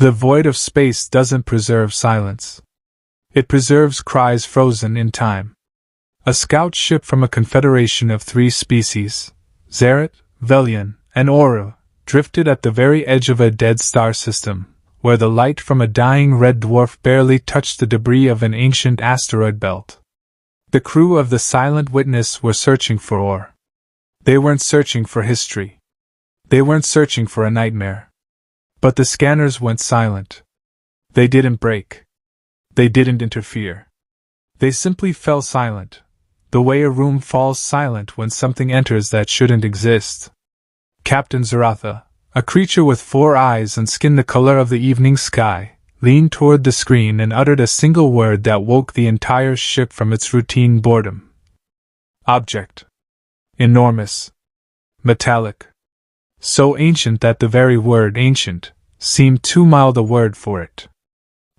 The void of space doesn't preserve silence. It preserves cries frozen in time. A scout ship from a confederation of 3 species, Zaret, Velian, and Oru, drifted at the very edge of a dead star system, where the light from a dying red dwarf barely touched the debris of an ancient asteroid belt. The crew of the Silent Witness were searching for ore. They weren't searching for history. They weren't searching for a nightmare. But the scanners went silent. They didn't break. They didn't interfere. They simply fell silent, the way a room falls silent when something enters that shouldn't exist. Captain Zaratha, a creature with 4 eyes and skin the color of the evening sky, leaned toward the screen and uttered a single word that woke the entire ship from its routine boredom. Object. Enormous. Metallic. So ancient that the very word ancient seemed too mild a word for it.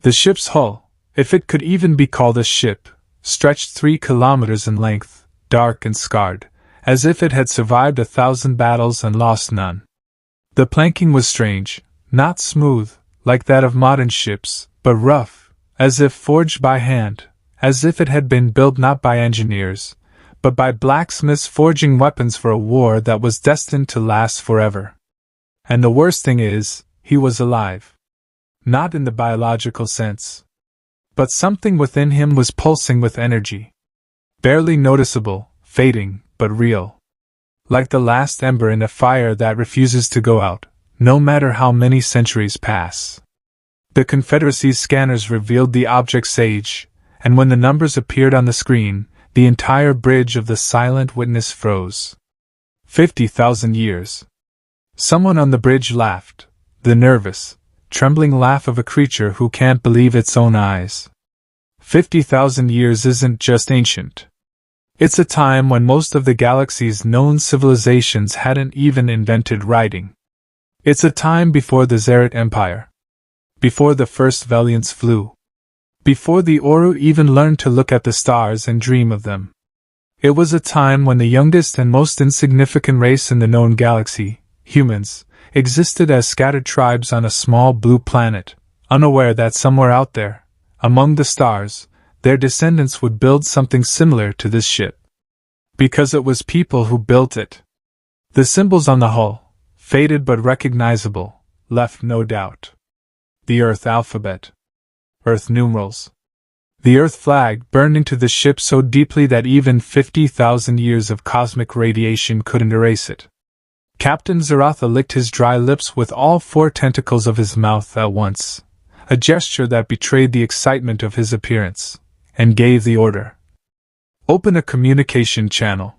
The ship's hull, if it could even be called a ship, stretched 3 kilometers in length, dark and scarred, as if it had survived 1,000 battles and lost none. The planking was strange, not smooth, like that of modern ships, but rough, as if forged by hand, as if it had been built not by engineers, but by blacksmiths forging weapons for a war that was destined to last forever. And the worst thing is, he was alive. Not in the biological sense. But something within him was pulsing with energy. Barely noticeable, fading, but real. Like the last ember in a fire that refuses to go out, no matter how many centuries pass. The Confederacy's scanners revealed the object's age, and when the numbers appeared on the screen, the entire bridge of the Silent Witness froze. 50,000 years. Someone on the bridge laughed, the nervous, trembling laugh of a creature who can't believe its own eyes. 50,000 years isn't just ancient. It's a time when most of the galaxy's known civilizations hadn't even invented writing. It's a time before the Krollat Empire. Before the first Valiants flew. Before the Oru even learned to look at the stars and dream of them. It was a time when the youngest and most insignificant race in the known galaxy, humans, existed as scattered tribes on a small blue planet, unaware that somewhere out there, among the stars, their descendants would build something similar to this ship. Because it was people who built it. The symbols on the hull, faded but recognizable, left no doubt. The Earth alphabet. Earth numerals. The Earth flag burned into the ship so deeply that even 50,000 years of cosmic radiation couldn't erase it. Captain Zaratha licked his dry lips with all 4 tentacles of his mouth at once, a gesture that betrayed the excitement of his appearance, and gave the order. Open a communication channel.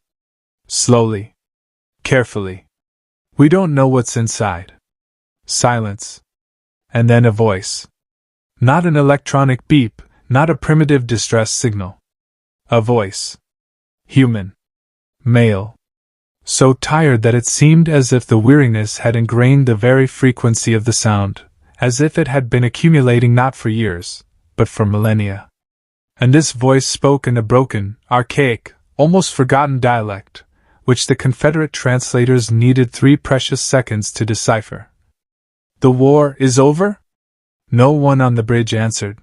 Slowly. Carefully. We don't know what's inside. Silence. And then a voice. Not an electronic beep, not a primitive distress signal. A voice. Human. Male. So tired that it seemed as if the weariness had ingrained the very frequency of the sound, as if it had been accumulating not for years, but for millennia. And this voice spoke in a broken, archaic, almost forgotten dialect, which the Confederate translators needed 3 precious seconds to decipher. The war is over? No one on the bridge answered.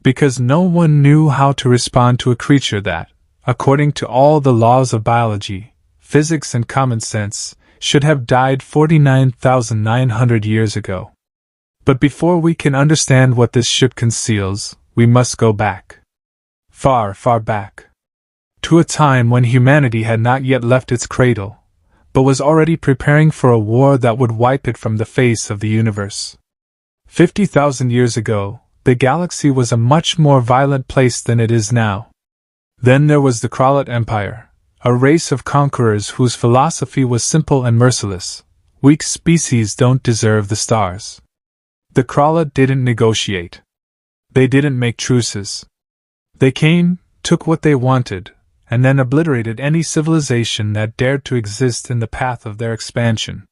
Because no one knew how to respond to a creature that, according to all the laws of biology, physics and common sense, should have died 49,900 years ago. But before we can understand what this ship conceals, we must go back. Far, far back. To a time when humanity had not yet left its cradle, but was already preparing for a war that would wipe it from the face of the universe. 50,000 years ago, the galaxy was a much more violent place than it is now. Then there was the Krollat Empire, a race of conquerors whose philosophy was simple and merciless. Weak species don't deserve the stars. The Krollat didn't negotiate. They didn't make truces. They came, took what they wanted, and then obliterated any civilization that dared to exist in the path of their expansion.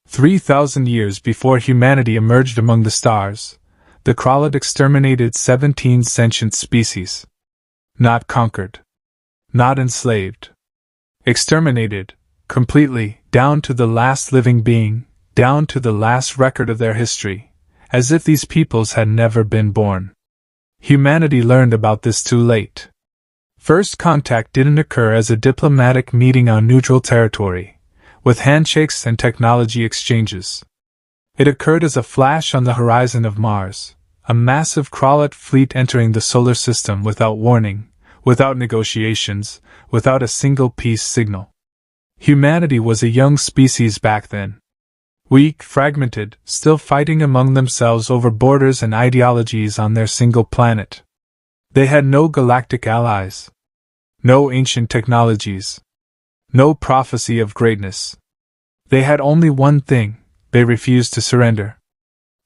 3,000 years before humanity emerged among the stars, the Krollat exterminated 17 sentient species. Not conquered. Not enslaved. Exterminated, completely, down to the last living being, down to the last record of their history, as if these peoples had never been born. Humanity learned about this too late. First contact didn't occur as a diplomatic meeting on neutral territory, with handshakes and technology exchanges. It occurred as a flash on the horizon of Mars, a massive Krollat fleet entering the solar system without warning, without negotiations, without a single peace signal. Humanity was a young species back then. Weak, fragmented, still fighting among themselves over borders and ideologies on their single planet. They had no galactic allies. No ancient technologies. No prophecy of greatness. They had only one thing: they refused to surrender.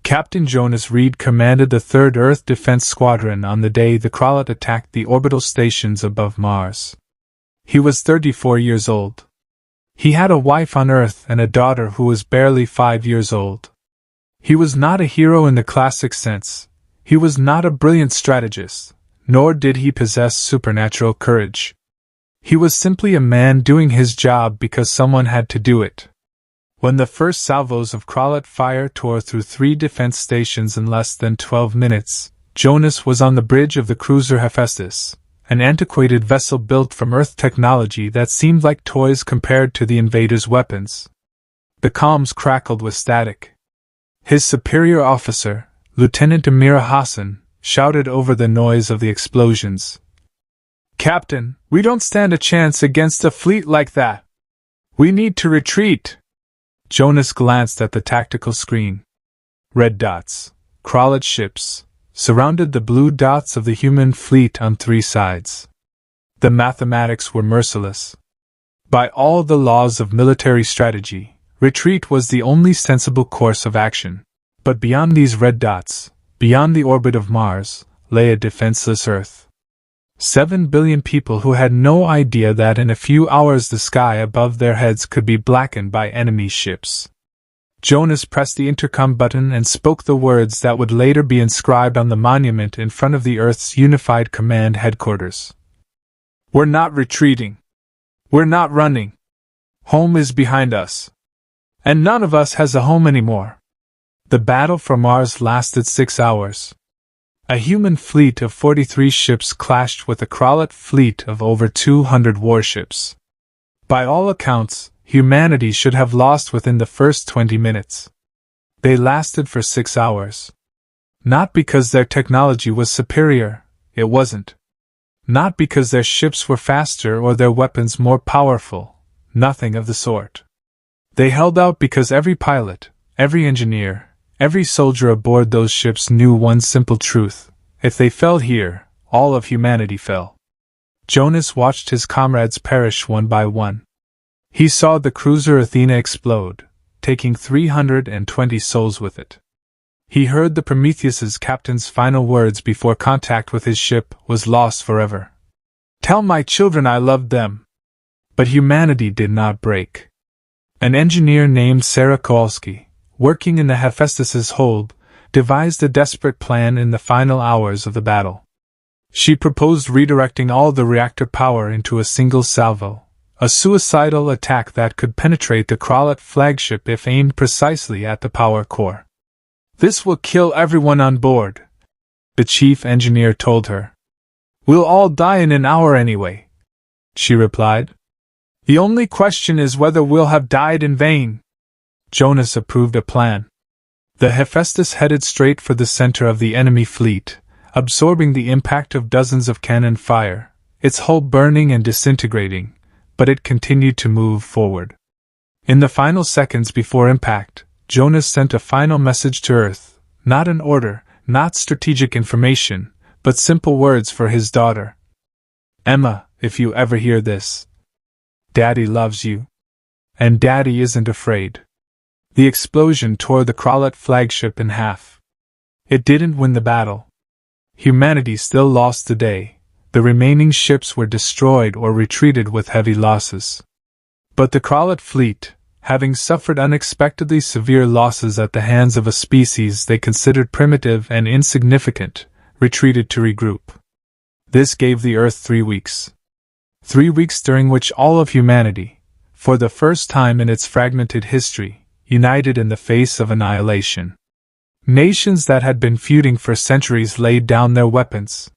Captain Jonas Reed commanded the 3rd Earth Defense Squadron on the day the Krollat attacked the orbital stations above Mars. He was 34 years old. He had a wife on Earth and a daughter who was barely 5 years old. He was not a hero in the classic sense. He was not a brilliant strategist, nor did he possess supernatural courage. He was simply a man doing his job because someone had to do it. When the first salvos of Krollat fire tore through 3 defense stations in less than 12 minutes, Jonas was on the bridge of the cruiser Hephaestus, an antiquated vessel built from Earth technology that seemed like toys compared to the invaders' weapons. The comms crackled with static. His superior officer, Lieutenant Amira Hassan, shouted over the noise of the explosions. "Captain, we don't stand a chance against a fleet like that. We need to retreat." Jonas glanced at the tactical screen. Red dots, Krollat ships, surrounded the blue dots of the human fleet on 3 sides. The mathematics were merciless. By all the laws of military strategy, retreat was the only sensible course of action. But beyond these red dots, beyond the orbit of Mars, lay a defenseless Earth. 7 billion people who had no idea that in a few hours the sky above their heads could be blackened by enemy ships. Jonas pressed the intercom button and spoke the words that would later be inscribed on the monument in front of the Earth's unified command headquarters. "We're not retreating. We're not running. Home is behind us. And none of us has a home anymore." The battle for Mars lasted 6 hours. A human fleet of 43 ships clashed with a Krollat fleet of over 200 warships. By all accounts, humanity should have lost within the first 20 minutes. They lasted for 6 hours. Not because their technology was superior, it wasn't. Not because their ships were faster or their weapons more powerful, nothing of the sort. They held out because every pilot, every engineer, every soldier aboard those ships knew one simple truth: if they fell here, all of humanity fell. Jonas watched his comrades perish one by one. He saw the cruiser Athena explode, taking 320 souls with it. He heard the Prometheus's captain's final words before contact with his ship was lost forever. "Tell my children I loved them." But humanity did not break. An engineer named Sarah Kowalski, working in the Hephaestus's hold, devised a desperate plan in the final hours of the battle. She proposed redirecting all the reactor power into a single salvo, a suicidal attack that could penetrate the Krollat flagship if aimed precisely at the power core. "This will kill everyone on board," the chief engineer told her. "We'll all die in an hour anyway," she replied. "The only question is whether we'll have died in vain." Jonas approved a plan. The Hephaestus headed straight for the center of the enemy fleet, absorbing the impact of dozens of cannon fire, its hull burning and disintegrating, but it continued to move forward. In the final seconds before impact, Jonas sent a final message to Earth, not an order, not strategic information, but simple words for his daughter. "Emma, if you ever hear this, Daddy loves you. And Daddy isn't afraid." The explosion tore the Krollat flagship in half. It didn't win the battle. Humanity still lost the day. The remaining ships were destroyed or retreated with heavy losses. But the Krollat fleet, having suffered unexpectedly severe losses at the hands of a species they considered primitive and insignificant, retreated to regroup. This gave the Earth 3 weeks. 3 weeks during which all of humanity, for the first time in its fragmented history, united in the face of annihilation. Nations that had been feuding for centuries laid down their weapons.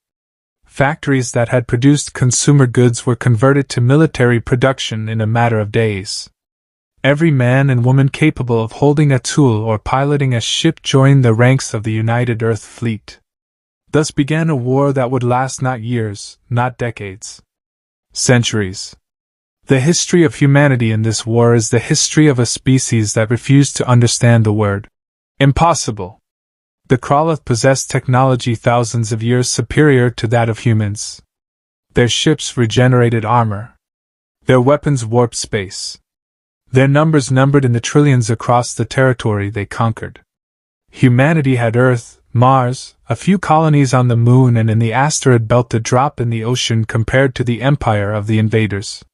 Factories that had produced consumer goods were converted to military production in a matter of days. Every man and woman capable of holding a tool or piloting a ship joined the ranks of the United Earth Fleet. Thus began a war that would last not years, not decades. Centuries. The history of humanity in this war is the history of a species that refused to understand the word impossible. The Krollat possessed technology thousands of years superior to that of humans. Their ships regenerated armor. Their weapons warped space. Their numbers numbered in the trillions across the territory they conquered. Humanity had Earth, Mars, a few colonies on the Moon and in the asteroid belt, a drop in the ocean compared to the empire of the invaders.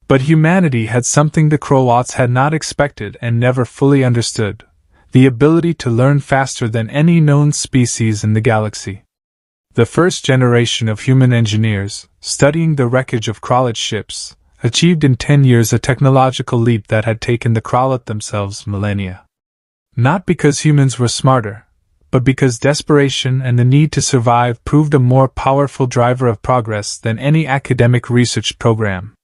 But humanity had something the Krollats had not expected and never fully understood: the ability to learn faster than any known species in the galaxy. The first generation of human engineers, studying the wreckage of Krollat ships, achieved in 10 years a technological leap that had taken the Krollat themselves millennia. Not because humans were smarter, but because desperation and the need to survive proved a more powerful driver of progress than any academic research program.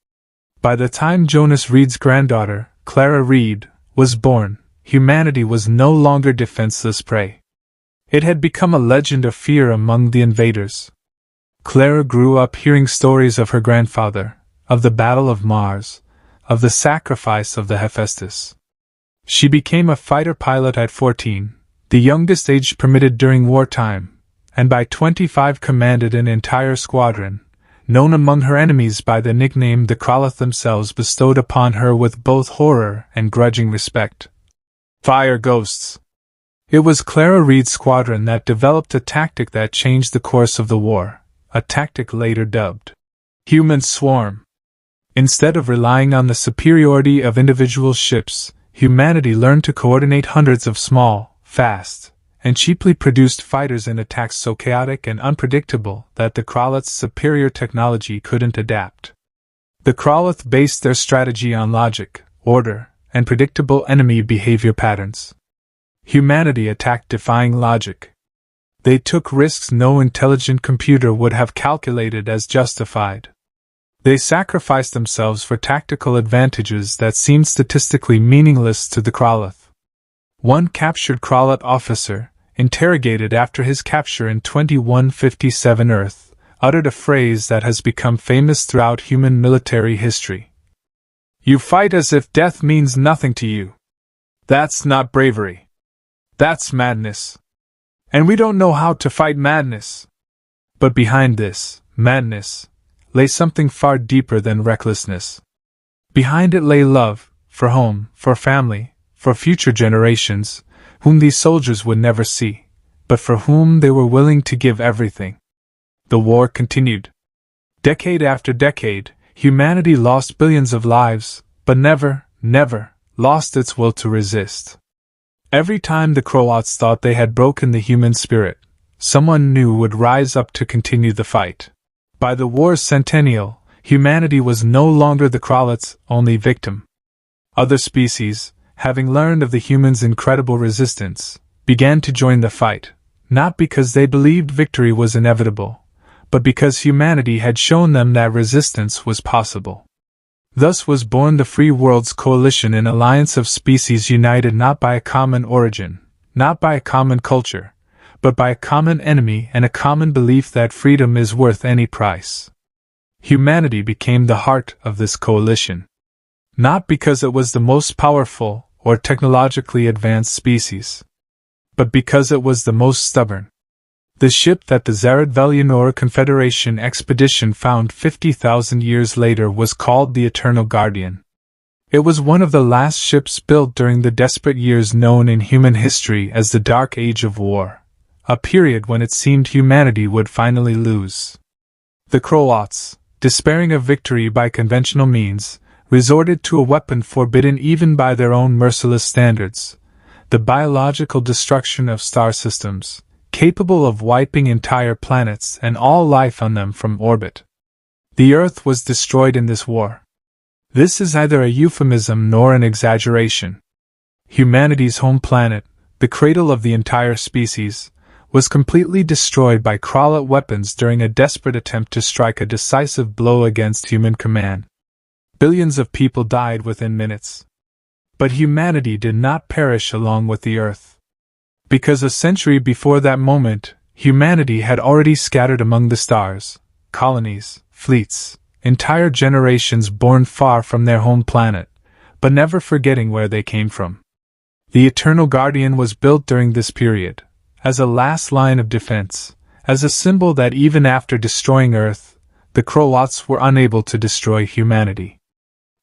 By the time Jonas Reed's granddaughter, Clara Reed, was born, humanity was no longer defenseless prey. It had become a legend of fear among the invaders. Clara grew up hearing stories of her grandfather, of the Battle of Mars, of the sacrifice of the Hephaestus. She became a fighter pilot at 14, the youngest age permitted during wartime, and by 25 commanded an entire squadron, known among her enemies by the nickname the Krollat themselves bestowed upon her with both horror and grudging respect: Fire Ghosts. It was Clara Reed's squadron that developed a tactic that changed the course of the war, a tactic later dubbed Human Swarm. Instead of relying on the superiority of individual ships, humanity learned to coordinate hundreds of small, fast, and cheaply produced fighters in attacks so chaotic and unpredictable that the Krollats' superior technology couldn't adapt. The Krollat based their strategy on logic, order, and predictable enemy behavior patterns. Humanity attacked defying logic. They took risks no intelligent computer would have calculated as justified. They sacrificed themselves for tactical advantages that seemed statistically meaningless to the Krollat. One captured Krollat officer, interrogated after his capture in 2157 Earth, uttered a phrase that has become famous throughout human military history. "You fight as if death means nothing to you. That's not bravery. That's madness. And we don't know how to fight madness." But behind this madness lay something far deeper than recklessness. Behind it lay love, for home, for family, for future generations, whom these soldiers would never see, but for whom they were willing to give everything. The war continued. Decade after decade, humanity lost billions of lives, but never, never, lost its will to resist. Every time the Krollats thought they had broken the human spirit, someone new would rise up to continue the fight. By the war's centennial, humanity was no longer the Krollats' only victim. Other species, having learned of the humans' incredible resistance, began to join the fight, not because they believed victory was inevitable, but because humanity had shown them that resistance was possible. Thus was born the Free Worlds Coalition, an alliance of species united not by a common origin, not by a common culture, but by a common enemy and a common belief that freedom is worth any price. Humanity became the heart of this coalition. Not because it was the most powerful or technologically advanced species, but because it was the most stubborn. The ship that the Zarad Velinor Confederation expedition found 50,000 years later was called the Eternal Guardian. It was one of the last ships built during the desperate years known in human history as the Dark Age of War, a period when it seemed humanity would finally lose. The Krollats, despairing of victory by conventional means, resorted to a weapon forbidden even by their own merciless standards: the biological destruction of star systems, capable of wiping entire planets and all life on them from orbit. The Earth was destroyed in this war. This is neither a euphemism nor an exaggeration. Humanity's home planet, the cradle of the entire species, was completely destroyed by Krollat weapons during a desperate attempt to strike a decisive blow against human command. Billions of people died within minutes. But humanity did not perish along with the Earth. Because a century before that moment, humanity had already scattered among the stars, colonies, fleets, entire generations born far from their home planet, but never forgetting where they came from. The Eternal Guardian was built during this period, as a last line of defense, as a symbol that even after destroying Earth, the Krollats were unable to destroy humanity.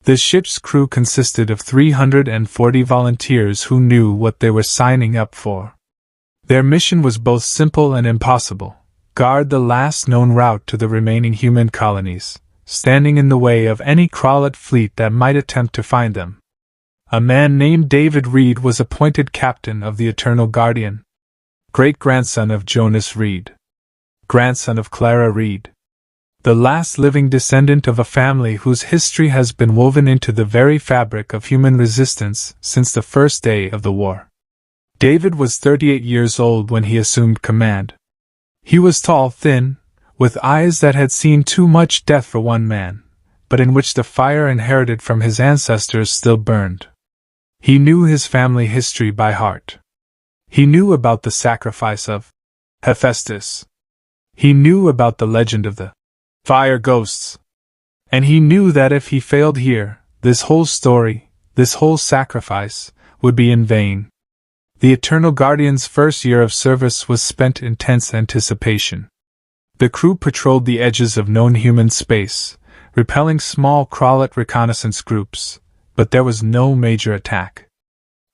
The ship's crew consisted of 340 volunteers who knew what they were signing up for. Their mission was both simple and impossible: guard the last known route to the remaining human colonies, standing in the way of any Krollat fleet that might attempt to find them. A man named David Reed was appointed captain of the Eternal Guardian, great-grandson of Jonas Reed, grandson of Clara Reed, the last living descendant of a family whose history has been woven into the very fabric of human resistance since the first day of the war. David was 38 years old when he assumed command. He was tall, thin, with eyes that had seen too much death for one man, but in which the fire inherited from his ancestors still burned. He knew his family history by heart. He knew about the sacrifice of Hephaestus. He knew about the legend of the fire ghosts. And he knew that if he failed here, this whole story, this whole sacrifice, would be in vain. The Eternal Guardian's first year of service was spent in tense anticipation. The crew patrolled the edges of known human space, repelling small Krollat reconnaissance groups, but there was no major attack.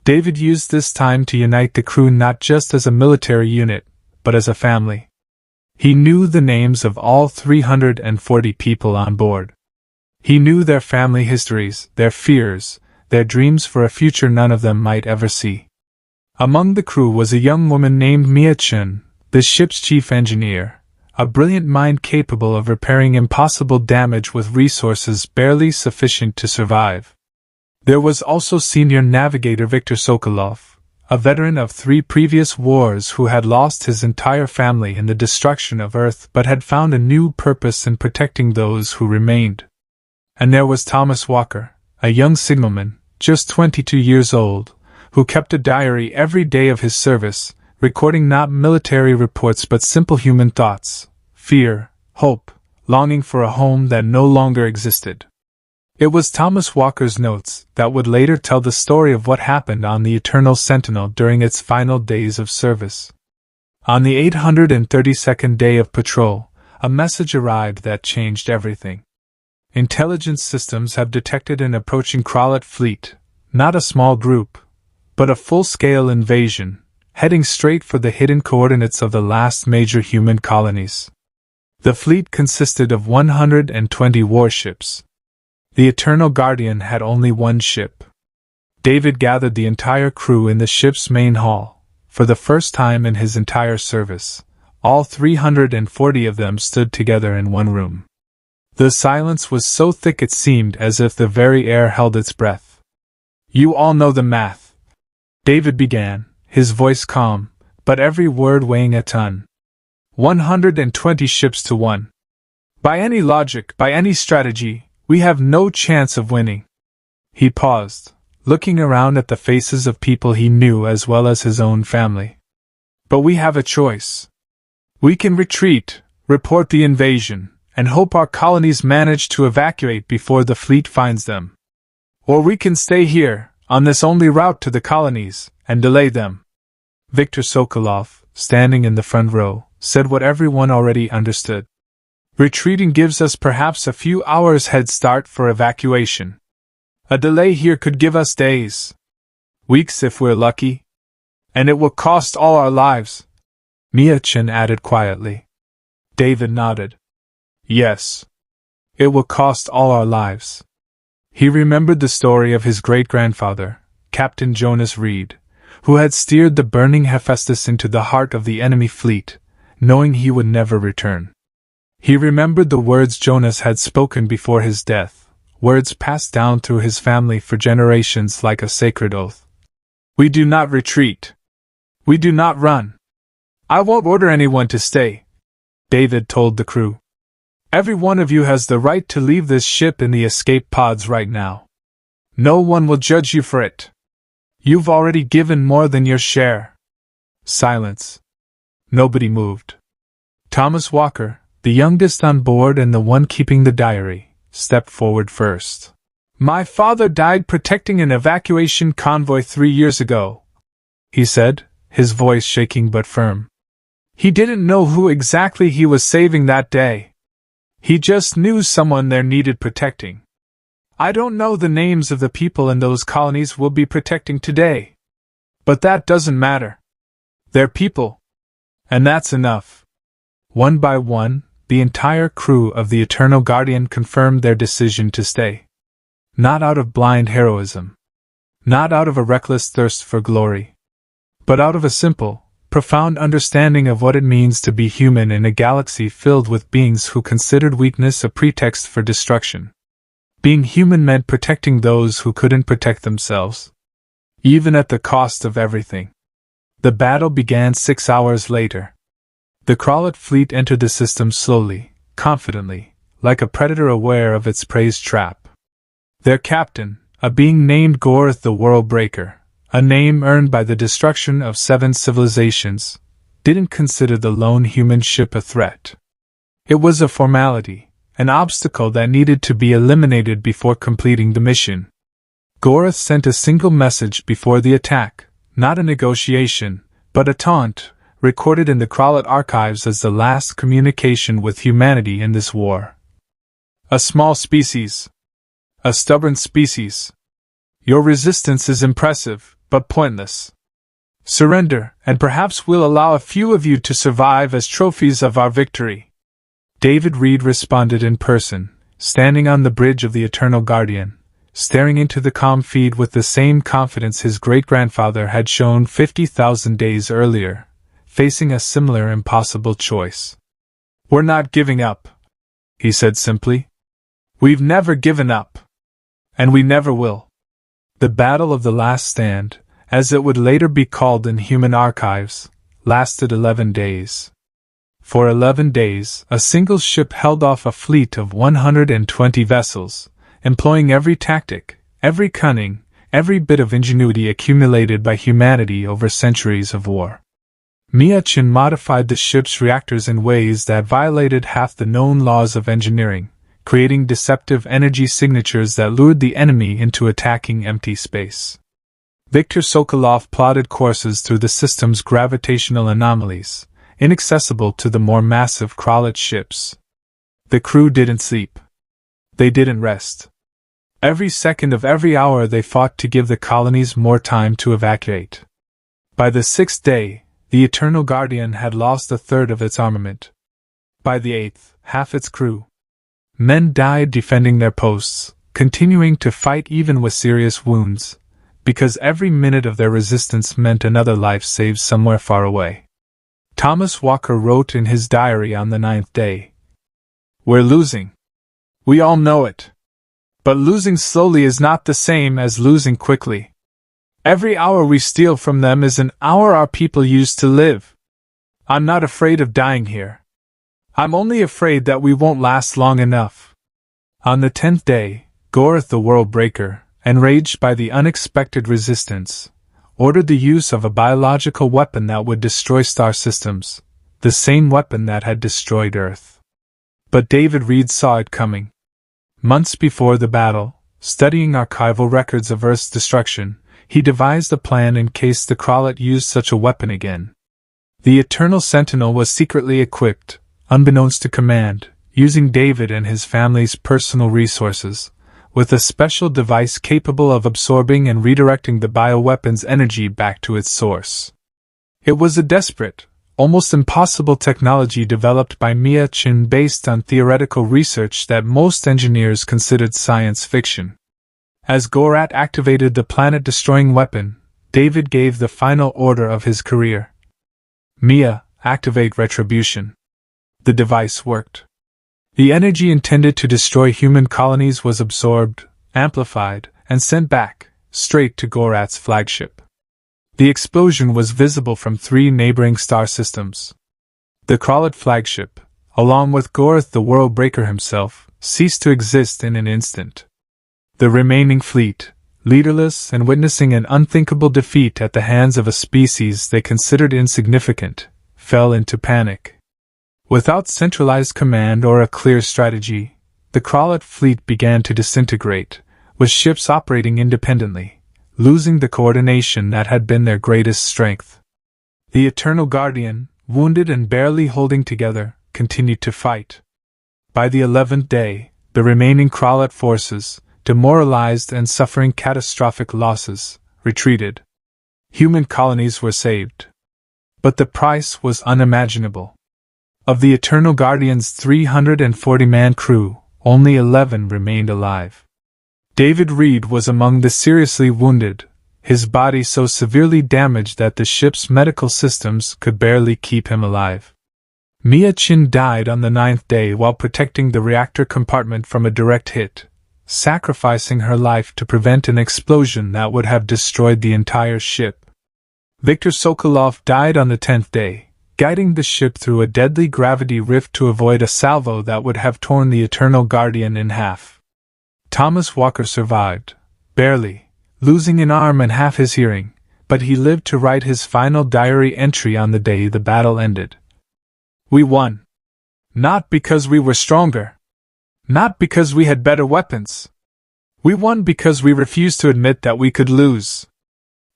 David used this time to unite the crew not just as a military unit, but as a family. He knew the names of all 340 people on board. He knew their family histories, their fears, their dreams for a future none of them might ever see. Among the crew was a young woman named Mia Chun, the ship's chief engineer, a brilliant mind capable of repairing impossible damage with resources barely sufficient to survive. There was also senior navigator Viktor Sokolov, a veteran of 3 previous wars who had lost his entire family in the destruction of Earth but had found a new purpose in protecting those who remained. And there was Thomas Walker, a young signalman, just 22 years old, who kept a diary every day of his service, recording not military reports but simple human thoughts, fear, hope, longing for a home that no longer existed. It was Thomas Walker's notes that would later tell the story of what happened on the Eternal Sentinel during its final days of service. On the 832nd day of patrol, a message arrived that changed everything. Intelligence systems have detected an approaching Krollat fleet, not a small group, but a full-scale invasion, heading straight for the hidden coordinates of the last major human colonies. The fleet consisted of 120 warships. The Eternal Guardian had only one ship. David gathered the entire crew in the ship's main hall. For the first time in his entire service, all 340 of them stood together in one room. The silence was so thick it seemed as if the very air held its breath. "You all know the math," David began, his voice calm, but every word weighing a ton. 120 ships to 1. By any logic, by any strategy, we have no chance of winning. He paused, looking around at the faces of people he knew as well as his own family. But we have a choice. We can retreat, report the invasion, and hope our colonies manage to evacuate before the fleet finds them. Or we can stay here, on this only route to the colonies, and delay them. Viktor Sokolov, standing in the front row, said what everyone already understood. Retreating gives us perhaps a few hours head start for evacuation. A delay here could give us days. Weeks if we're lucky. And it will cost all our lives. Mia Chen added quietly. David nodded. Yes. It will cost all our lives. He remembered the story of his great-grandfather, Captain Jonas Reed, who had steered the burning Hephaestus into the heart of the enemy fleet, knowing he would never return. He remembered the words Jonas had spoken before his death, words passed down through his family for generations like a sacred oath. We do not retreat. We do not run. I won't order anyone to stay, David told the crew. Every one of you has the right to leave this ship in the escape pods right now. No one will judge you for it. You've already given more than your share. Silence. Nobody moved. Thomas Walker, the youngest on board and the one keeping the diary, stepped forward first. My father died protecting an evacuation convoy 3 years ago, he said, his voice shaking but firm. He didn't know who exactly he was saving that day. He just knew someone there needed protecting. I don't know the names of the people in those colonies we'll be protecting today. But that doesn't matter. They're people. And that's enough. One by one, the entire crew of the Eternal Guardian confirmed their decision to stay. Not out of blind heroism. Not out of a reckless thirst for glory. But out of a simple, profound understanding of what it means to be human in a galaxy filled with beings who considered weakness a pretext for destruction. Being human meant protecting those who couldn't protect themselves. Even at the cost of everything. The battle began 6 hours later. The Krollat fleet entered the system slowly, confidently, like a predator aware of its prey's trap. Their captain, a being named Gorth the World Breaker, a name earned by the destruction of 7 civilizations, didn't consider the lone human ship a threat. It was a formality, an obstacle that needed to be eliminated before completing the mission. Gorth sent a single message before the attack, not a negotiation, but a taunt, recorded in the Krollat archives as the last communication with humanity in this war. A small species. A stubborn species. Your resistance is impressive, but pointless. Surrender, and perhaps we'll allow a few of you to survive as trophies of our victory. David Reed responded in person, standing on the bridge of the Eternal Guardian, staring into the comm feed with the same confidence his great-grandfather had shown 50,000 days earlier, facing a similar impossible choice. We're not giving up, he said simply. We've never given up. And we never will. The Battle of the Last Stand, as it would later be called in human archives, lasted 11 days. For 11 days, a single ship held off a fleet of 120 vessels, employing every tactic, every cunning, every bit of ingenuity accumulated by humanity over centuries of war. Mia-Chin modified the ship's reactors in ways that violated half the known laws of engineering, creating deceptive energy signatures that lured the enemy into attacking empty space. Viktor Sokolov plotted courses through the system's gravitational anomalies, inaccessible to the more massive Krollat ships. The crew didn't sleep. They didn't rest. Every second of every hour they fought to give the colonies more time to evacuate. By the 6th day, the Eternal Guardian had lost a third of its armament. By the 8th, half its crew. Men died defending their posts, continuing to fight even with serious wounds, because every minute of their resistance meant another life saved somewhere far away. Thomas Walker wrote in his diary on the 9th day, We're losing. We all know it. But losing slowly is not the same as losing quickly. Every hour we steal from them is an hour our people use to live. I'm not afraid of dying here. I'm only afraid that we won't last long enough. On the 10th day, Gorth the World Breaker, enraged by the unexpected resistance, ordered the use of a biological weapon that would destroy star systems, the same weapon that had destroyed Earth. But David Reed saw it coming. Months before the battle, studying archival records of Earth's destruction, he devised a plan in case the Krollat used such a weapon again. The Eternal Sentinel was secretly equipped, unbeknownst to command, using David and his family's personal resources, with a special device capable of absorbing and redirecting the bioweapon's energy back to its source. It was a desperate, almost impossible technology developed by Mia-Chin based on theoretical research that most engineers considered science fiction. As Gorrat activated the planet-destroying weapon, David gave the final order of his career. Mia, activate retribution. The device worked. The energy intended to destroy human colonies was absorbed, amplified, and sent back, straight to Gorrat's flagship. The explosion was visible from 3 neighboring star systems. The Krollat flagship, along with Gorath the World Breaker himself, ceased to exist in an instant. The remaining fleet, leaderless and witnessing an unthinkable defeat at the hands of a species they considered insignificant, fell into panic. Without centralized command or a clear strategy, the Krollat fleet began to disintegrate, with ships operating independently, losing the coordination that had been their greatest strength. The Eternal Guardian, wounded and barely holding together, continued to fight. By the 11th day, the remaining Krollat forces, demoralized and suffering catastrophic losses, retreated. Human colonies were saved. But the price was unimaginable. Of the Eternal Guardian's 340-man crew, only 11 remained alive. David Reed was among the seriously wounded, his body so severely damaged that the ship's medical systems could barely keep him alive. Mia Chin died on the 9th day while protecting the reactor compartment from a direct hit, sacrificing her life to prevent an explosion that would have destroyed the entire ship. Viktor Sokolov died on the 10th day, guiding the ship through a deadly gravity rift to avoid a salvo that would have torn the Eternal Guardian in half. Thomas Walker survived, barely, losing an arm and half his hearing, but he lived to write his final diary entry on the day the battle ended. We won. Not because we were stronger. Not because we had better weapons. We won because we refused to admit that we could lose.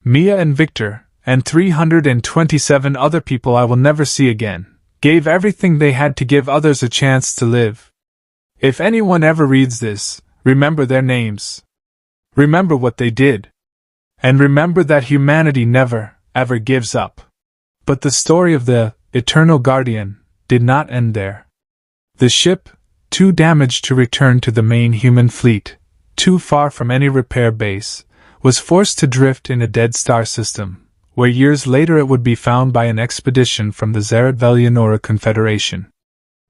Mia and Victor, and 327 other people I will never see again, gave everything they had to give others a chance to live. If anyone ever reads this, remember their names. Remember what they did. And remember that humanity never, ever gives up. But the story of the Eternal Guardian did not end there. The ship, too damaged to return to the main human fleet, too far from any repair base, was forced to drift in a dead star system, where years later it would be found by an expedition from the Zarat-Velian or a confederation.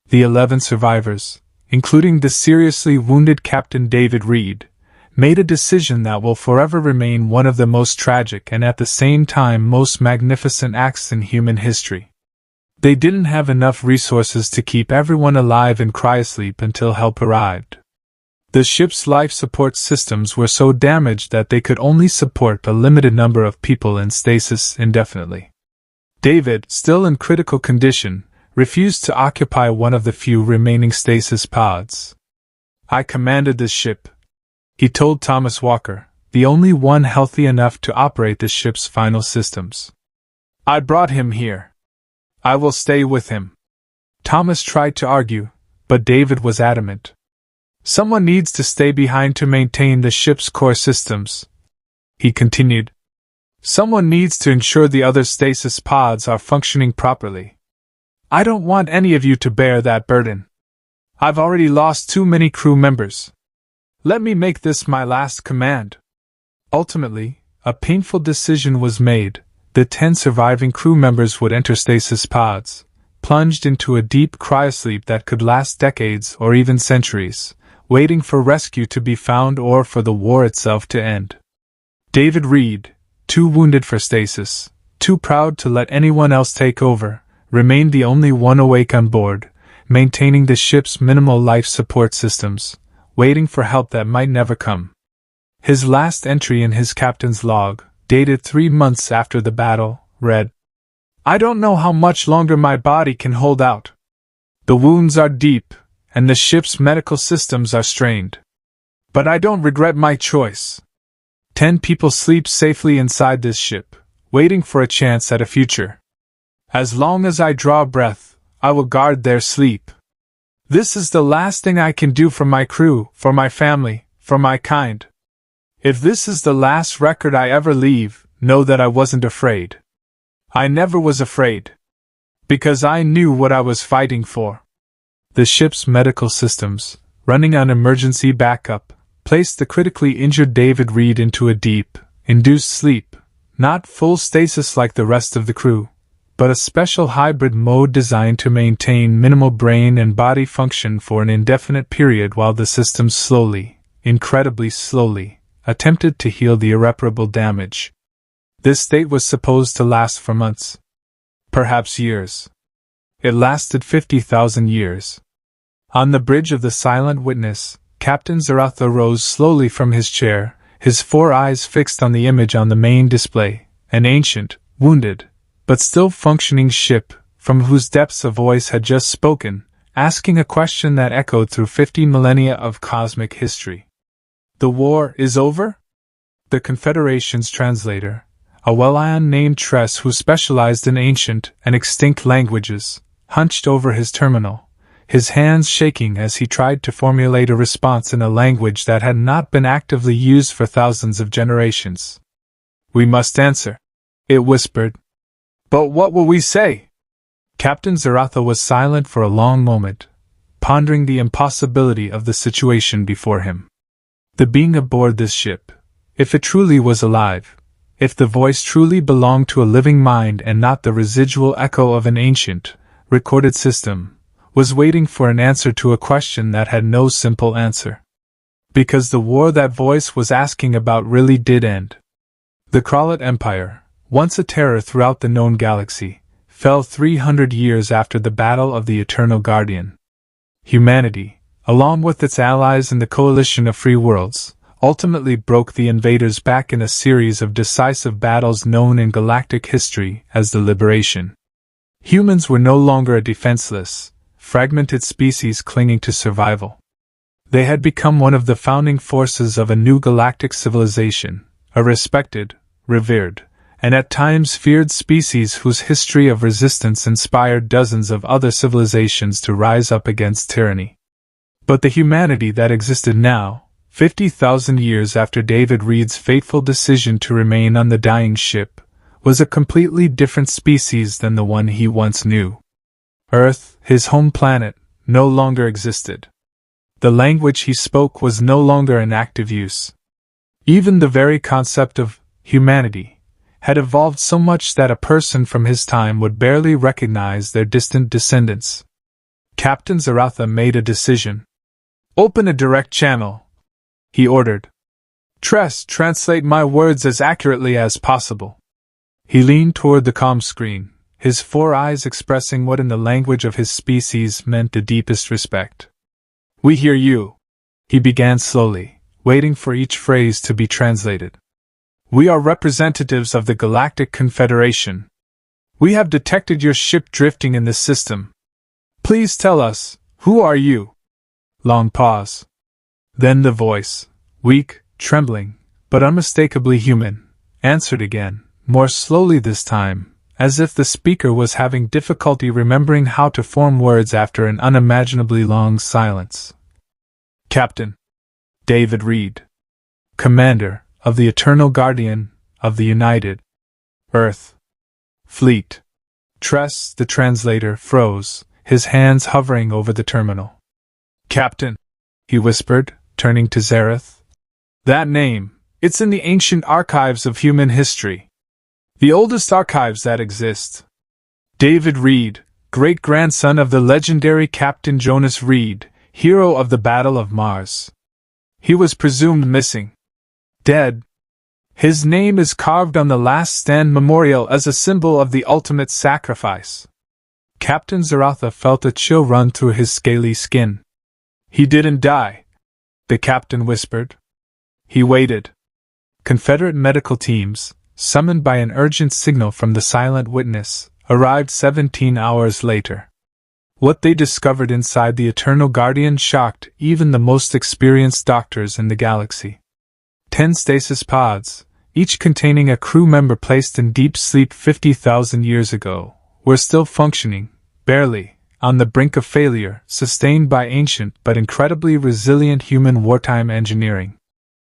The 11 survivors, including the seriously wounded Captain David Reed, made a decision that will forever remain one of the most tragic and at the same time most magnificent acts in human history. They didn't have enough resources to keep everyone alive in cryosleep until help arrived. The ship's life support systems were so damaged that they could only support a limited number of people in stasis indefinitely. David, still in critical condition, refused to occupy one of the few remaining stasis pods. I commanded this ship, he told Thomas Walker, the only one healthy enough to operate the ship's final systems. I brought him here. I will stay with him. Thomas tried to argue, but David was adamant. Someone needs to stay behind to maintain the ship's core systems, he continued. Someone needs to ensure the other stasis pods are functioning properly. I don't want any of you to bear that burden. I've already lost too many crew members. Let me make this my last command. Ultimately, a painful decision was made. The 10 surviving crew members would enter stasis pods, plunged into a deep cryosleep that could last decades or even centuries, waiting for rescue to be found or for the war itself to end. David Reed, too wounded for stasis, too proud to let anyone else take over, remained the only one awake on board, maintaining the ship's minimal life support systems, waiting for help that might never come. His last entry in his captain's log, dated 3 months after the battle, read, I don't know how much longer my body can hold out. The wounds are deep, and the ship's medical systems are strained. But I don't regret my choice. 10 people sleep safely inside this ship, waiting for a chance at a future. As long as I draw breath, I will guard their sleep. This is the last thing I can do for my crew, for my family, for my kind. If this is the last record I ever leave, know that I wasn't afraid. I never was afraid. Because I knew what I was fighting for. The ship's medical systems, running on emergency backup, placed the critically injured David Reed into a deep, induced sleep, not full stasis like the rest of the crew, but a special hybrid mode designed to maintain minimal brain and body function for an indefinite period while the systems slowly, incredibly slowly, attempted to heal the irreparable damage. This state was supposed to last for months. Perhaps years. It lasted 50,000 years. On the bridge of the Silent Witness, Captain Zaratha rose slowly from his chair, his 4 eyes fixed on the image on the main display, an ancient, wounded, but still functioning ship, from whose depths a voice had just spoken, asking a question that echoed through 50 millennia of cosmic history. The war is over? The Confederation's translator, a well-known named Tress who specialized in ancient and extinct languages, hunched over his terminal, his hands shaking as he tried to formulate a response in a language that had not been actively used for thousands of generations. "We must answer," it whispered. "But what will we say?" Captain Zaratha was silent for a long moment, pondering the impossibility of the situation before him. The being aboard this ship, if it truly was alive, if the voice truly belonged to a living mind and not the residual echo of an ancient, recorded system, was waiting for an answer to a question that had no simple answer. Because the war that voice was asking about really did end. The Krollat Empire, once a terror throughout the known galaxy, fell 300 years after the Battle of the Eternal Guardian. Humanity, along with its allies in the coalition of free worlds, ultimately broke the invaders back in a series of decisive battles known in galactic history as the Liberation. Humans were no longer a defenseless, fragmented species clinging to survival. They had become one of the founding forces of a new galactic civilization, a respected, revered, and at times feared species whose history of resistance inspired dozens of other civilizations to rise up against tyranny. But the humanity that existed now, 50,000 years after David Reed's fateful decision to remain on the dying ship, was a completely different species than the one he once knew. Earth, his home planet, no longer existed. The language he spoke was no longer in active use. Even the very concept of humanity had evolved so much that a person from his time would barely recognize their distant descendants. Captain Zaratha made a decision. "Open a direct channel," he ordered. "Tress, translate my words as accurately as possible." He leaned toward the comm screen, his 4 eyes expressing what in the language of his species meant the deepest respect. "We hear you," he began slowly, waiting for each phrase to be translated. "We are representatives of the Galactic Confederation. We have detected your ship drifting in this system. Please tell us, who are you?" Long pause. Then the voice, weak, trembling, but unmistakably human, answered again, more slowly this time, as if the speaker was having difficulty remembering how to form words after an unimaginably long silence. "Captain David Reed, Commander of the Eternal Guardian of the United Earth Fleet." Tress, the translator, froze, his hands hovering over the terminal. "Captain," he whispered, turning to Zareth. "That name, it's in the ancient archives of human history. The oldest archives that exist. David Reed, great-grandson of the legendary Captain Jonas Reed, hero of the Battle of Mars. He was presumed missing. Dead. His name is carved on the Last Stand memorial as a symbol of the ultimate sacrifice." Captain Zaratha felt a chill run through his scaly skin. "He didn't die," the captain whispered. He waited. Confederate medical teams, summoned by an urgent signal from the Silent Witness, arrived 17 hours later. What they discovered inside the Eternal Guardian shocked even the most experienced doctors in the galaxy. 10 stasis pods, each containing a crew member placed in deep sleep 50,000 years ago, were still functioning, barely, on the brink of failure, sustained by ancient but incredibly resilient human wartime engineering.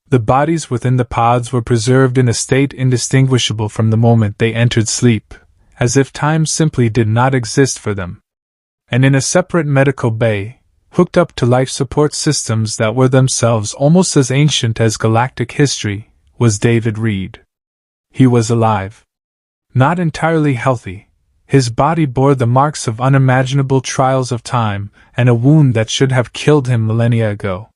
The bodies within the pods were preserved in a state indistinguishable from the moment they entered sleep, as if time simply did not exist for them. And in a separate medical bay, hooked up to life support systems that were themselves almost as ancient as galactic history, was David Reed. He was alive. Not entirely healthy. His body bore the marks of unimaginable trials of time and a wound that should have killed him millennia ago.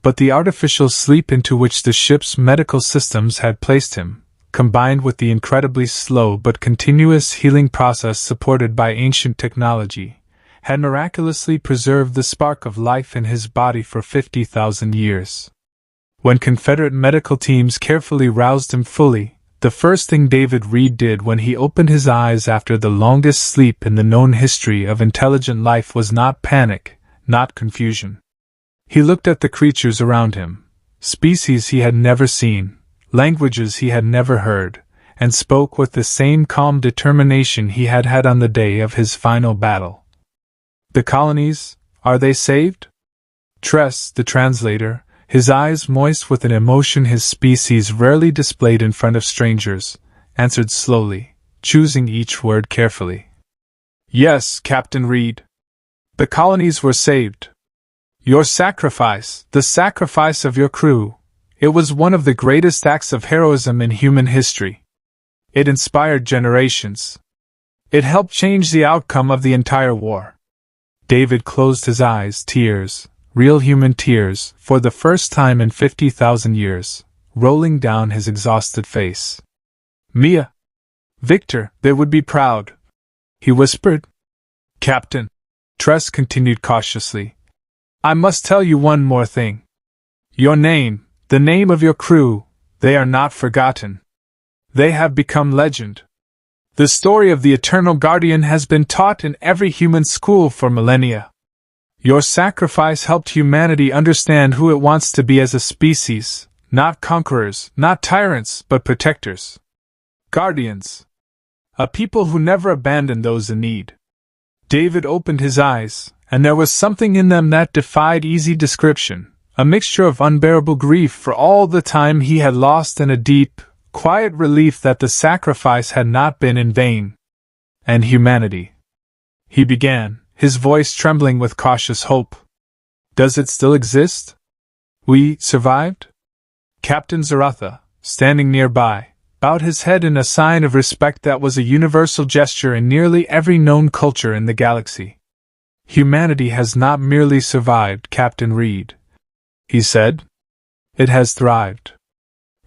But the artificial sleep into which the ship's medical systems had placed him, combined with the incredibly slow but continuous healing process supported by ancient technology, had miraculously preserved the spark of life in his body for 50,000 years. When Confederate medical teams carefully roused him fully, the first thing David Reed did when he opened his eyes after the longest sleep in the known history of intelligent life was not panic, not confusion. He looked at the creatures around him, species he had never seen, languages he had never heard, and spoke with the same calm determination he had had on the day of his final battle. "The colonies, are they saved?" Tress, the translator, his eyes moist with an emotion his species rarely displayed in front of strangers, answered slowly, choosing each word carefully. "Yes, Captain Reed. The colonies were saved. Your sacrifice, the sacrifice of your crew, it was one of the greatest acts of heroism in human history. It inspired generations. It helped change the outcome of the entire war." David closed his eyes, tears, real human tears, for the first time in 50,000 years, rolling down his exhausted face. "Mia! Victor, they would be proud," he whispered. "Captain," Tress continued cautiously, "I must tell you one more thing. Your name, the name of your crew, they are not forgotten. They have become legend. The story of the Eternal Guardian has been taught in every human school for millennia. Your sacrifice helped humanity understand who it wants to be as a species, not conquerors, not tyrants, but protectors. Guardians. A people who never abandon those in need." David opened his eyes, and there was something in them that defied easy description, a mixture of unbearable grief for all the time he had lost and a deep, quiet relief that the sacrifice had not been in vain. "And humanity," he began, his voice trembling with cautious hope. "Does it still exist? We survived?" Captain Zaratha, standing nearby, bowed his head in a sign of respect that was a universal gesture in nearly every known culture in the galaxy. "Humanity has not merely survived, Captain Reed," he said. "It has thrived.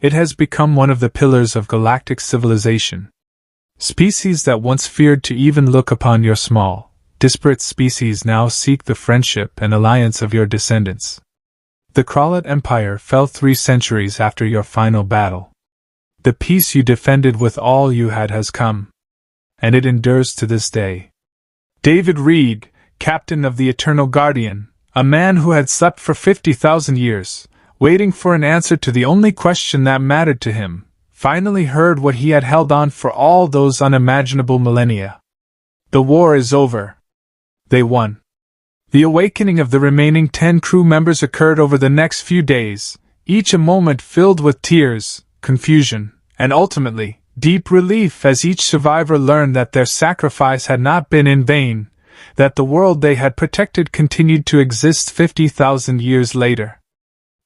It has become one of the pillars of galactic civilization. Species that once feared to even look upon your small, disparate species now seek the friendship and alliance of your descendants. The Krollat Empire fell 3 centuries after your final battle. The peace you defended with all you had has come, and it endures to this day." David Reed, captain of the Eternal Guardian, a man who had slept for 50,000 years, waiting for an answer to the only question that mattered to him, finally heard what he had held on for all those unimaginable millennia. The war is over. They won. The awakening of the remaining 10 crew members occurred over the next few days, each a moment filled with tears, confusion, and ultimately, deep relief as each survivor learned that their sacrifice had not been in vain, that the world they had protected continued to exist 50,000 years later.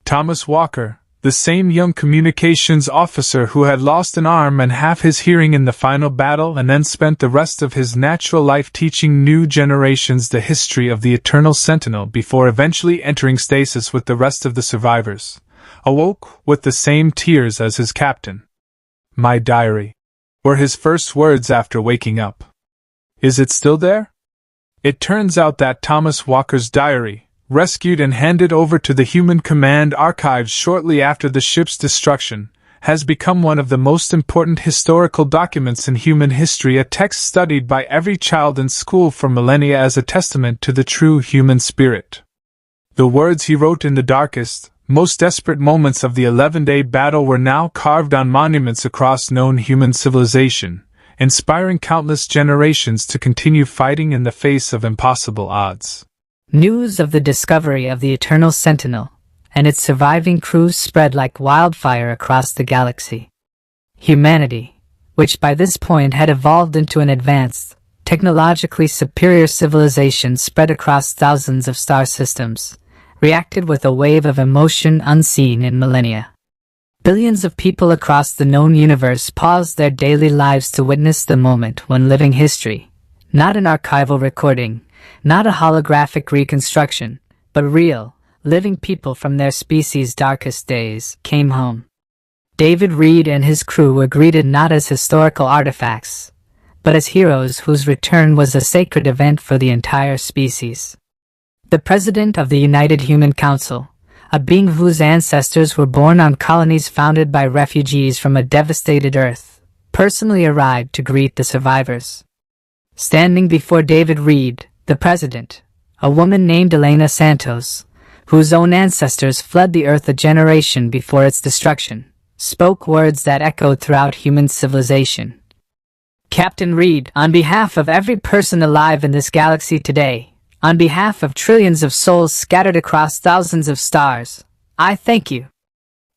Thomas Walker, the same young communications officer who had lost an arm and half his hearing in the final battle and then spent the rest of his natural life teaching new generations the history of the Eternal Sentinel before eventually entering stasis with the rest of the survivors, awoke with the same tears as his captain. "My diary," were his first words after waking up. "Is it still there?" It turns out that Thomas Walker's diary, rescued and handed over to the Human Command archives shortly after the ship's destruction, has become one of the most important historical documents in human history, a text studied by every child in school for millennia as a testament to the true human spirit. The words he wrote in the darkest, most desperate moments of the 11-day battle were now carved on monuments across known human civilization, inspiring countless generations to continue fighting in the face of impossible odds. News of the discovery of the Eternal Sentinel and its surviving crews spread like wildfire across the galaxy. Humanity, which by this point had evolved into an advanced, technologically superior civilization spread across thousands of star systems, reacted with a wave of emotion unseen in millennia. Billions of people across the known universe paused their daily lives to witness the moment when living history, not an archival recording, not a holographic reconstruction, but real, living people from their species' darkest days, came home. David Reed and his crew were greeted not as historical artifacts, but as heroes whose return was a sacred event for the entire species. The President of the United Human Council, a being whose ancestors were born on colonies founded by refugees from a devastated Earth, personally arrived to greet the survivors. Standing before David Reed, the President, a woman named Elena Santos, whose own ancestors fled the Earth a generation before its destruction, spoke words that echoed throughout human civilization. Captain Reed, on behalf of every person alive in this galaxy today, on behalf of trillions of souls scattered across thousands of stars, I thank you.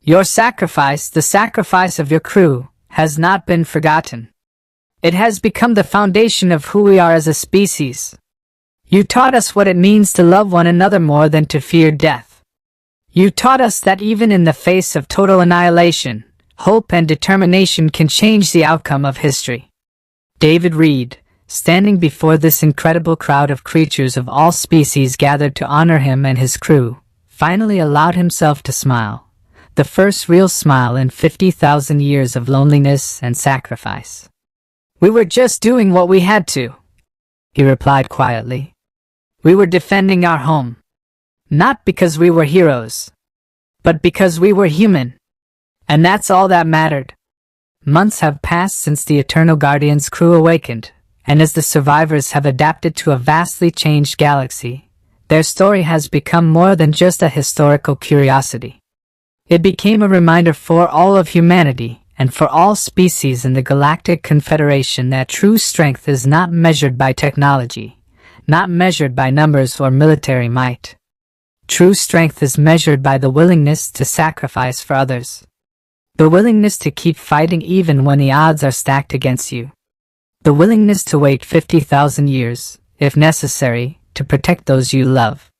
Your sacrifice, the sacrifice of your crew, has not been forgotten. It has become the foundation of who we are as a species. You taught us what it means to love one another more than to fear death. You taught us that even in the face of total annihilation, hope and determination can change the outcome of history. David Reed, standing before this incredible crowd of creatures of all species gathered to honor him and his crew, finally allowed himself to smile, the first real smile in 50,000 years of loneliness and sacrifice. We were just doing what we had to, he replied quietly. We were defending our home. Not because we were heroes, but because we were human. And that's all that mattered. Months have passed since the Eternal Guardian's crew awakened, and as the survivors have adapted to a vastly changed galaxy, their story has become more than just a historical curiosity. It became a reminder for all of humanity, and for all species in the Galactic Confederation, that true strength is not measured by technology, not measured by numbers or military might. True strength is measured by the willingness to sacrifice for others. The willingness to keep fighting even when the odds are stacked against you. The willingness to wait 50,000 years, if necessary, to protect those you love.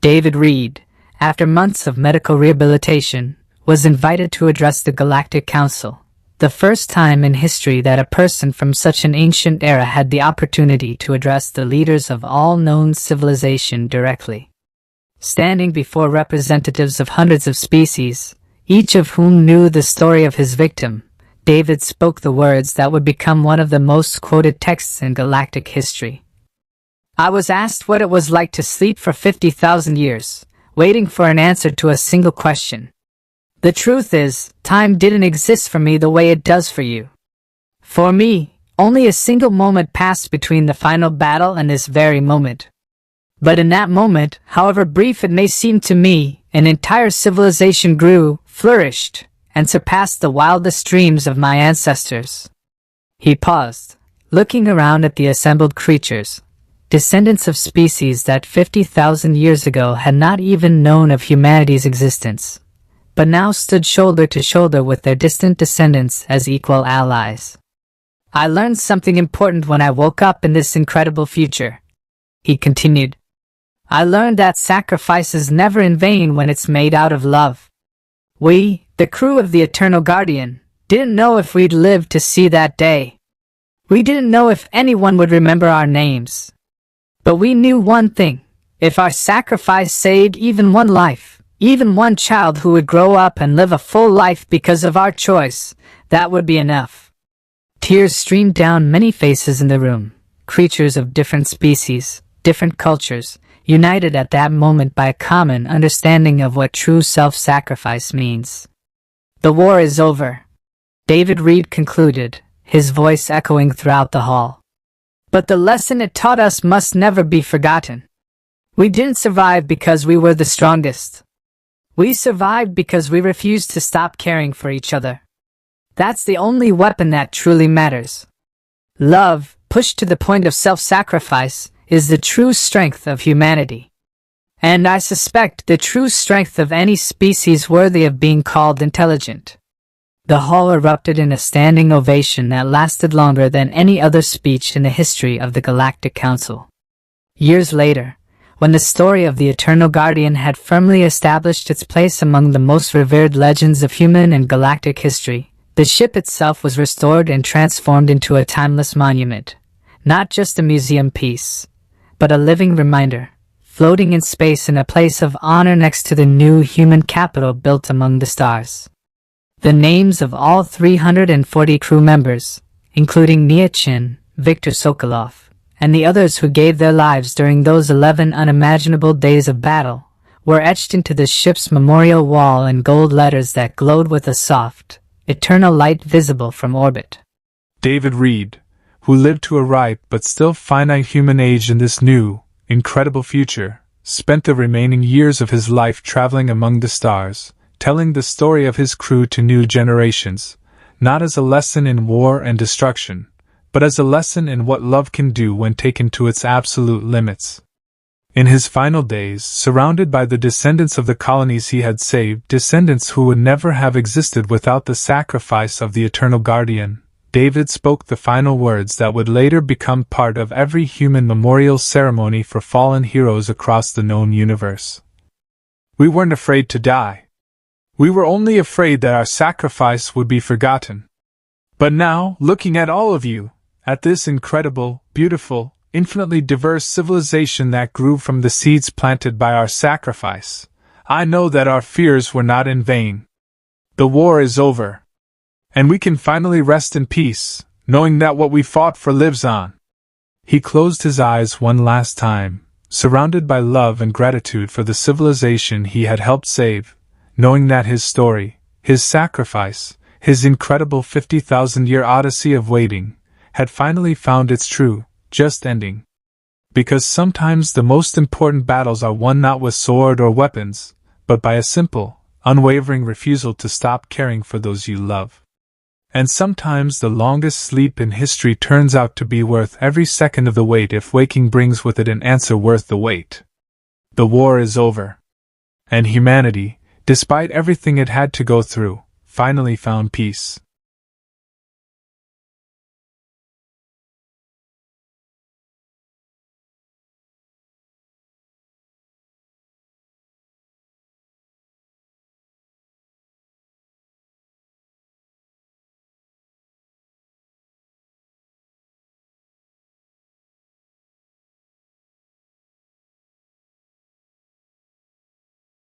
David Reed, after months of medical rehabilitation, was invited to address the Galactic Council, the first time in history that a person from such an ancient era had the opportunity to address the leaders of all known civilization directly. Standing before representatives of hundreds of species, each of whom knew the story of his victim, David spoke the words that would become one of the most quoted texts in galactic history. I was asked what it was like to sleep for 50,000 years, waiting for an answer to a single question. The truth is, time didn't exist for me the way it does for you. For me, only a single moment passed between the final battle and this very moment. But in that moment, however brief it may seem to me, an entire civilization grew, flourished, and surpassed the wildest dreams of my ancestors. He paused, looking around at the assembled creatures, descendants of species that 50,000 years ago had not even known of humanity's existence, but now stood shoulder to shoulder with their distant descendants as equal allies. I learned something important when I woke up in this incredible future, he continued. I learned that sacrifice is never in vain when it's made out of love. We, the crew of the Eternal Guardian, didn't know if we'd live to see that day. We didn't know if anyone would remember our names. But we knew one thing: if our sacrifice saved even one life, even one child who would grow up and live a full life because of our choice, that would be enough. Tears streamed down many faces in the room, creatures of different species, different cultures, united at that moment by a common understanding of what true self-sacrifice means. The war is over, David Reed concluded, his voice echoing throughout the hall. But the lesson it taught us must never be forgotten. We didn't survive because we were the strongest. We survived because we refused to stop caring for each other. That's the only weapon that truly matters. Love, pushed to the point of self-sacrifice, is the true strength of humanity. And I suspect the true strength of any species worthy of being called intelligent. The hall erupted in a standing ovation that lasted longer than any other speech in the history of the Galactic Council. Years later, when the story of the Eternal Guardian had firmly established its place among the most revered legends of human and galactic history, the ship itself was restored and transformed into a timeless monument, not just a museum piece, but a living reminder, floating in space in a place of honor next to the new human capital built among the stars. The names of all 340 crew members, including Nia Chin, Viktor Sokolov, and the others who gave their lives during those 11 unimaginable days of battle, were etched into the ship's memorial wall in gold letters that glowed with a soft, eternal light visible from orbit. David Reed, who lived to a ripe but still finite human age in this new, incredible future, spent the remaining years of his life traveling among the stars, telling the story of his crew to new generations, not as a lesson in war and destruction, but as a lesson in what love can do when taken to its absolute limits. In his final days, surrounded by the descendants of the colonies he had saved, descendants who would never have existed without the sacrifice of the Eternal Guardian, David spoke the final words that would later become part of every human memorial ceremony for fallen heroes across the known universe. We weren't afraid to die. We were only afraid that our sacrifice would be forgotten. But now, looking at all of you, at this incredible, beautiful, infinitely diverse civilization that grew from the seeds planted by our sacrifice, I know that our fears were not in vain. The war is over. And we can finally rest in peace, knowing that what we fought for lives on. He closed his eyes one last time, surrounded by love and gratitude for the civilization he had helped save, knowing that his story, his sacrifice, his incredible 50,000-year odyssey of waiting, had finally found its true, just ending. Because sometimes the most important battles are won not with sword or weapons, but by a simple, unwavering refusal to stop caring for those you love. And sometimes the longest sleep in history turns out to be worth every second of the wait if waking brings with it an answer worth the wait. The war is over. And humanity, despite everything it had to go through, finally found peace.